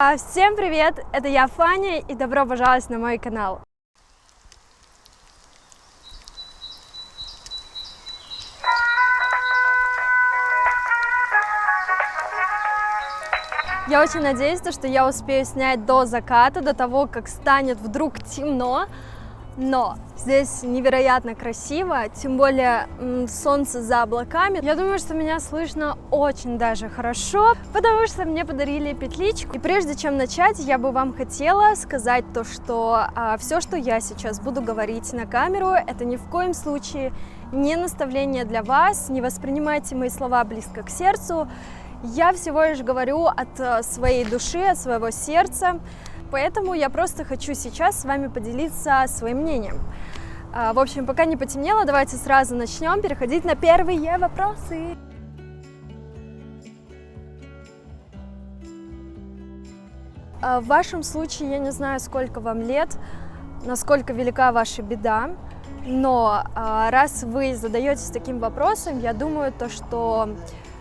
Всем привет! Это я, Фаня, и добро пожаловать на мой канал. Я очень надеюсь, что я успею снять до заката, до того, как станет вдруг темно. Но здесь невероятно красиво, тем более солнце за облаками. Я думаю, что меня слышно очень даже хорошо, потому что мне подарили петличку. И прежде чем начать, я бы вам хотела сказать то, что все, что я сейчас буду говорить на камеру, это ни в коем случае не наставление для вас, не воспринимайте мои слова близко к сердцу. Я всего лишь говорю от своей души, от своего сердца. Поэтому я просто хочу сейчас с вами поделиться своим мнением. В общем, пока не потемнело, давайте сразу начнем переходить на первые вопросы. В вашем случае я не знаю, сколько вам лет, насколько велика ваша беда, но раз вы задаетесь таким вопросом, я думаю, что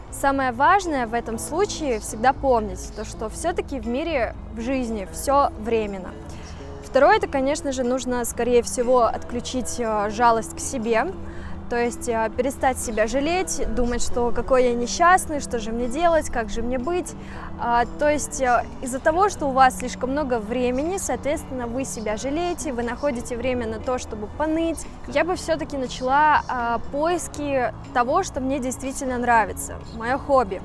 самое важное в этом случае всегда помнить, что все-таки в мире, в жизни все временно. Второе, это, конечно же, нужно, скорее всего, отключить жалость к себе, то есть перестать себя жалеть, думать, что какой я несчастный, что же мне делать, как же мне быть. То есть из-за того, что у вас слишком много времени, соответственно, вы себя жалеете, вы находите время на то, чтобы поныть. Я бы все-таки начала поиски того, что мне действительно нравится, мое хобби.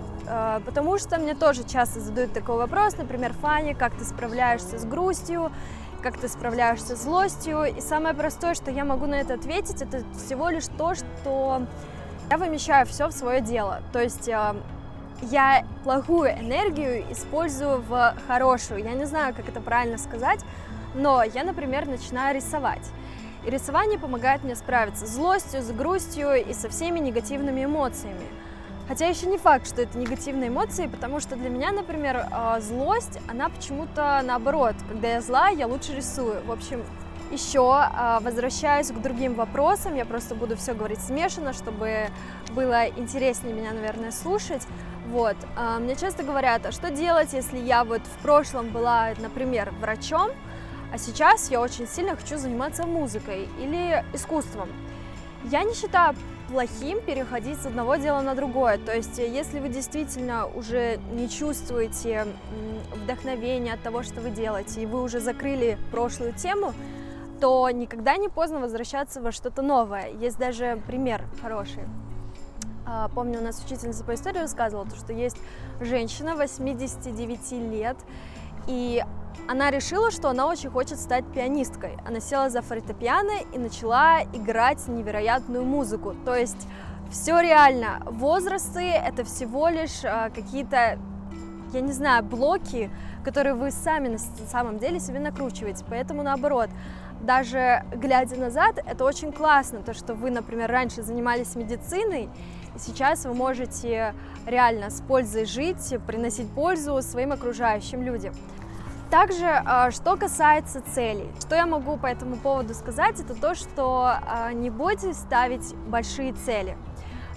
Потому что мне тоже часто задают такой вопрос, например, Фаня, как ты справляешься с грустью, как ты справляешься с злостью. И самое простое, что я могу на это ответить, это всего лишь то, что я вымещаю все в свое дело. То есть я плохую энергию использую в хорошую. Я не знаю, как это правильно сказать, но я, например, начинаю рисовать. И рисование помогает мне справиться с злостью, с грустью и со всеми негативными эмоциями. Хотя еще не факт, что это негативные эмоции, потому что для меня, например, злость, она почему-то наоборот. Когда я зла, я лучше рисую. В общем, еще возвращаюсь к другим вопросам, я просто буду все говорить смешанно, чтобы было интереснее меня, наверное, слушать. Вот. Мне часто говорят, а что делать, если я вот в прошлом была, например, врачом, а сейчас я очень сильно хочу заниматься музыкой или искусством. Я не считаю плохим переходить с одного дела на другое. То есть, если вы действительно уже не чувствуете вдохновения от того, что вы делаете, и вы уже закрыли прошлую тему, то никогда не поздно возвращаться во что-то новое. Есть даже пример хороший. Помню, у нас учительница по истории рассказывала, что есть женщина 89 лет, и она решила, что она очень хочет стать пианисткой. Она села за фортепиано и начала играть невероятную музыку. То есть все реально. Возрасты — это всего лишь какие-то, я не знаю, блоки, которые вы сами на самом деле себе накручиваете. Поэтому наоборот, даже глядя назад, это очень классно, то, что вы, например, раньше занимались медициной, и сейчас вы можете реально с пользой жить, приносить пользу своим окружающим людям. Также, что касается целей, что я могу по этому поводу сказать, это то, что не бойтесь ставить большие цели,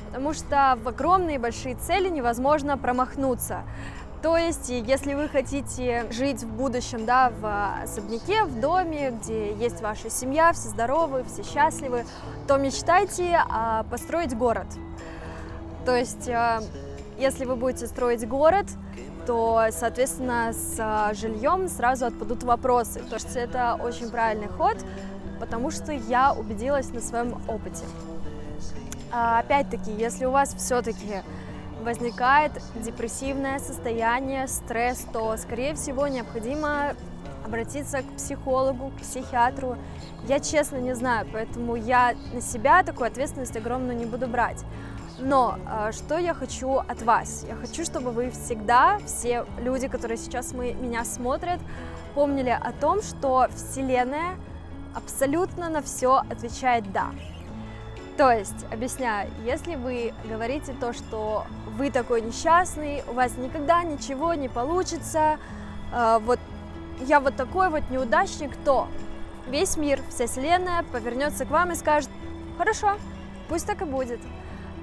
потому что в огромные большие цели невозможно промахнуться. То есть, если вы хотите жить в будущем, да, в особняке, в доме, где есть ваша семья, все здоровы, все счастливы, то мечтайте построить город. То есть, если вы будете строить город, то, соответственно, с жильем сразу отпадут вопросы. То есть это очень правильный ход, потому что я убедилась на своем опыте. Опять-таки, если у вас все-таки возникает депрессивное состояние, стресс, то, скорее всего, необходимо обратиться к психологу, к психиатру. Я честно не знаю, поэтому я на себя такую ответственность огромную не буду брать. Но что я хочу от вас? Я хочу, чтобы вы всегда, все люди, которые сейчас меня смотрят, помнили о том, что Вселенная абсолютно на все отвечает «да». То есть, объясняю, если вы говорите то, что вы такой несчастный, у вас никогда ничего не получится, вот я вот такой вот неудачник, то весь мир, вся Вселенная повернется к вам и скажет: хорошо, пусть так и будет.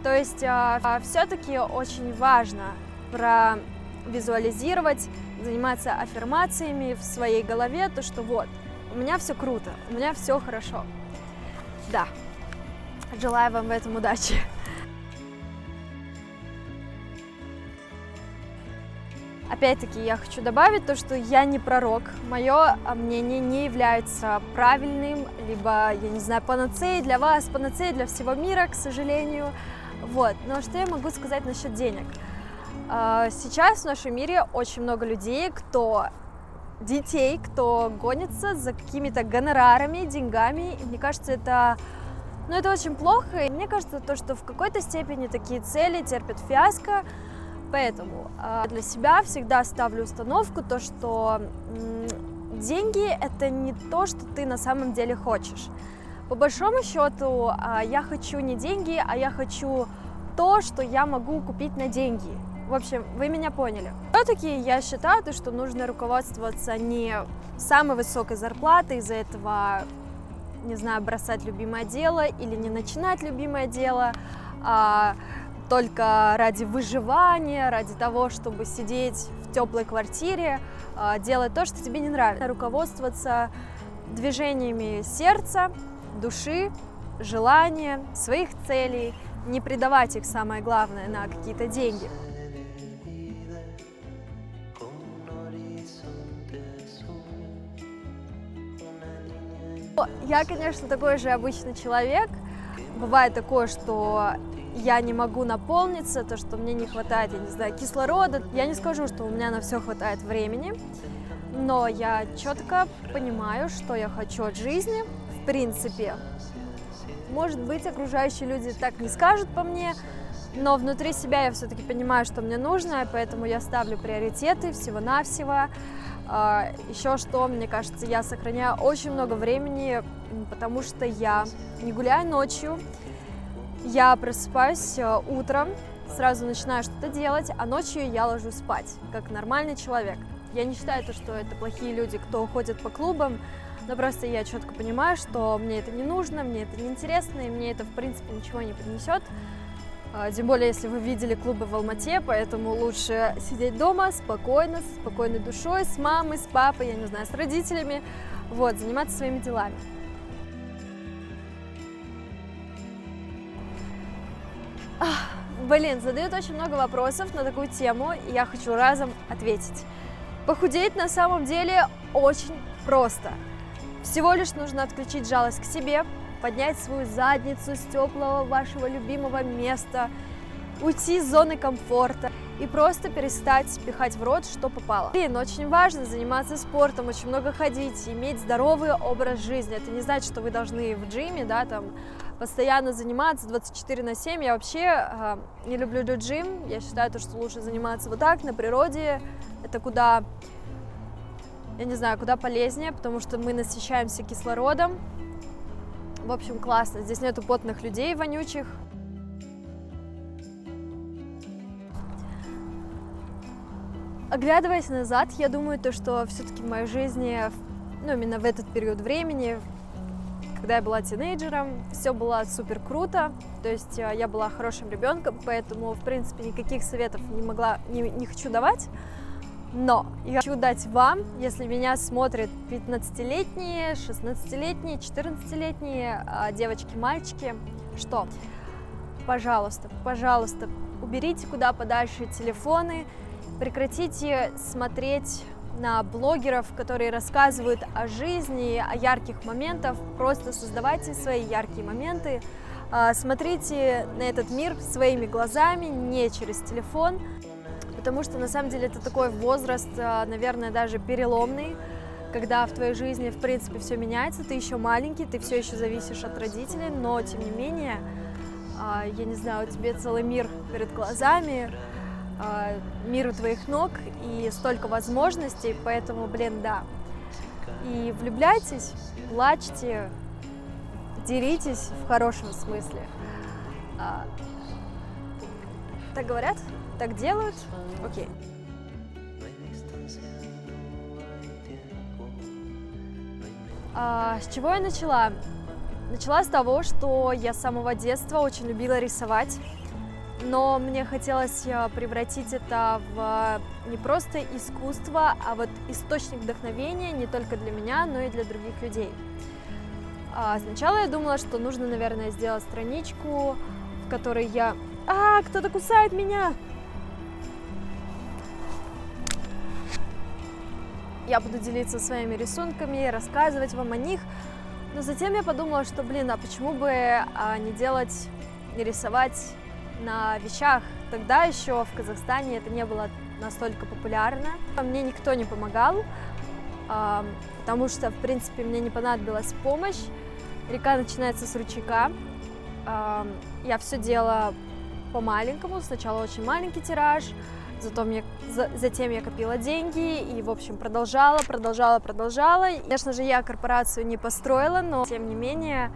То есть все-таки очень важно визуализировать заниматься аффирмациями в своей голове, то, что вот, у меня все круто, у меня все хорошо. Да, желаю вам в этом удачи. Опять-таки, я хочу добавить то, что я не пророк, мое мнение не является правильным, либо, я не знаю, панацеей для вас, панацеей для всего мира, к сожалению. Вот. Но что я могу сказать насчет денег? Сейчас в нашем мире очень много людей, детей, кто гонится за какими-то гонорарами, деньгами, и мне кажется, это очень плохо, и мне кажется, то, что в какой-то степени такие цели терпят фиаско. Поэтому для себя всегда ставлю установку, то, что деньги – это не то, что ты на самом деле хочешь. По большому счету, я хочу не деньги, а я хочу то, что я могу купить на деньги. В общем, вы меня поняли. Все-таки я считаю, что нужно руководствоваться не самой высокой зарплатой, из-за этого, не знаю, бросать любимое дело или не начинать любимое дело, только ради выживания, ради того, чтобы сидеть в теплой квартире, делать то, что тебе не нравится. Руководствоваться движениями сердца, души, желания, своих целей, не придавать их, самое главное, на какие-то деньги. Я, конечно, такой же обычный человек. Бывает такое, что я не могу наполниться, то, что мне не хватает, я не знаю, кислорода. Я не скажу, что у меня на все хватает времени, но я четко понимаю, что я хочу от жизни. В принципе, может быть, окружающие люди так не скажут по мне, но внутри себя я все-таки понимаю, что мне нужно, и поэтому я ставлю приоритеты всего-навсего. Еще что, мне кажется, я сохраняю очень много времени, потому что я не гуляю ночью. Я просыпаюсь утром, сразу начинаю что-то делать, а ночью я ложусь спать, как нормальный человек. Я не считаю, что это плохие люди, кто ходит по клубам, но просто я четко понимаю, что мне это не нужно, мне это не интересно, и мне это, в принципе, ничего не принесет. Тем более, если вы видели клубы в Алмате, поэтому лучше сидеть дома спокойно, с спокойной душой, с мамой, с папой, я не знаю, с родителями, вот, заниматься своими делами. Задают очень много вопросов на такую тему, и я хочу разом ответить. Похудеть на самом деле очень просто. Всего лишь нужно отключить жалость к себе, поднять свою задницу с теплого вашего любимого места, уйти из зоны комфорта и просто перестать пихать в рот, что попало. Очень важно заниматься спортом, очень много ходить, иметь здоровый образ жизни. Это не значит, что вы должны в джиме, постоянно заниматься 24/7. Я вообще не люблю джим. Я считаю, что лучше заниматься вот так, на природе. Это куда, я не знаю, куда полезнее, потому что мы насыщаемся кислородом. В общем, классно. Здесь нету потных людей вонючих. Оглядываясь назад, я думаю, что все-таки в моей жизни, именно в этот период времени, когда я была тинейджером, все было супер круто, то есть я была хорошим ребенком, поэтому, в принципе, никаких советов не хочу давать, но я хочу дать вам, если меня смотрят 15-летние, 16-летние, 14-летние девочки, мальчики, что, пожалуйста, уберите куда подальше телефоны, прекратите смотреть на блогеров, которые рассказывают о жизни, о ярких моментах. Просто создавайте свои яркие моменты. Смотрите на этот мир своими глазами, не через телефон. Потому что на самом деле это такой возраст, наверное, даже переломный, когда в твоей жизни, в принципе, все меняется. Ты еще маленький, ты все еще зависишь от родителей, но тем не менее, я не знаю, у тебя целый мир перед глазами, мир у твоих ног и столько возможностей, поэтому, да. И влюбляйтесь, плачьте, деритесь в хорошем смысле. Так говорят? Так делают? Окей. С чего я начала? Начала с того, что я с самого детства очень любила рисовать. но мне хотелось превратить это в не просто искусство, а вот источник вдохновения не только для меня, но и для других людей. Сначала я думала, что нужно, наверное, сделать страничку, в которой я... кто-то кусает меня! Я буду делиться своими рисунками, рассказывать вам о них, но затем я подумала, что, а почему бы не рисовать на вещах? Тогда еще в Казахстане это не было настолько популярно. Мне никто не помогал, потому что, в принципе, мне не понадобилась помощь. Река начинается с ручейка. Я все делала по-маленькому, сначала очень маленький тираж, затем я копила деньги и, в общем, продолжала. И, конечно же, я корпорацию не построила, но, тем не менее,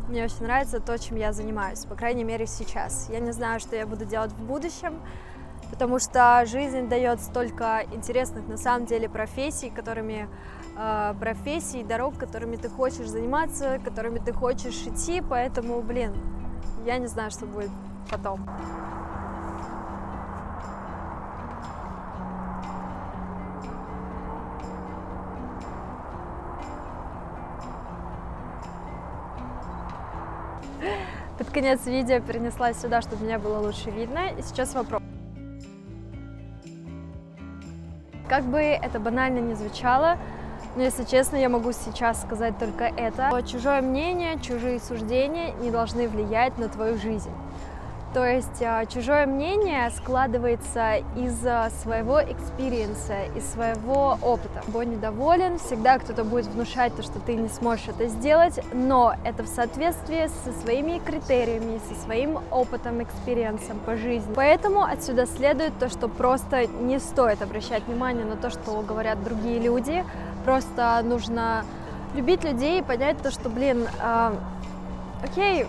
мне очень нравится то, чем я занимаюсь, по крайней мере, сейчас. Я не знаю, что я буду делать в будущем, потому что жизнь дает столько интересных, на самом деле, профессий, дорог, которыми ты хочешь заниматься, которыми ты хочешь идти, поэтому, я не знаю, что будет потом. Под конец видео перенеслась сюда, чтобы меня было лучше видно. И сейчас вопрос. Как бы это банально ни звучало, но, если честно, я могу сейчас сказать только это. Чужое мнение, чужие суждения не должны влиять на твою жизнь. То есть чужое мнение складывается из своего экспириенса, из своего опыта. Тобой недоволен, всегда кто-то будет внушать то, что ты не сможешь это сделать, но это в соответствии со своими критериями, со своим опытом, экспириенсом по жизни. Поэтому отсюда следует то, что просто не стоит обращать внимание на то, что говорят другие люди. Просто нужно любить людей и понять то, что, окей,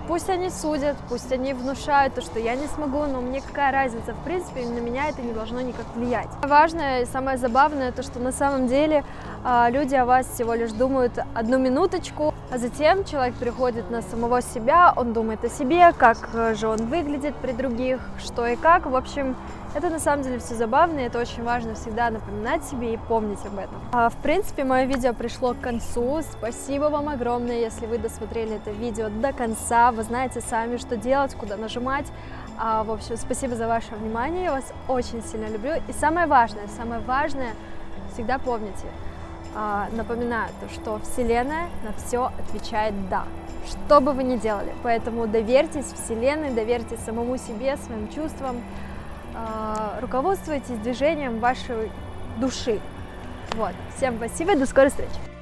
пусть они судят, пусть они внушают то, что я не смогу, но мне какая разница, в принципе, на меня это не должно никак влиять. Важное и самое забавное то, что на самом деле люди о вас всего лишь думают одну минуточку, а затем человек приходит на самого себя, он думает о себе, как же он выглядит при других, что и как. В общем, это на самом деле все забавно, и это очень важно всегда напоминать себе и помнить об этом. В принципе, мое видео пришло к концу. Спасибо вам огромное, если вы досмотрели это видео до конца. Вы знаете сами, что делать, куда нажимать. В общем, спасибо за ваше внимание, я вас очень сильно люблю. И самое важное, всегда помните, напоминаю, то, что Вселенная на все отвечает «да», что бы вы ни делали. Поэтому доверьтесь Вселенной, доверьтесь самому себе, своим чувствам. Руководствуйтесь движением вашей души. Всем спасибо, до скорой встречи!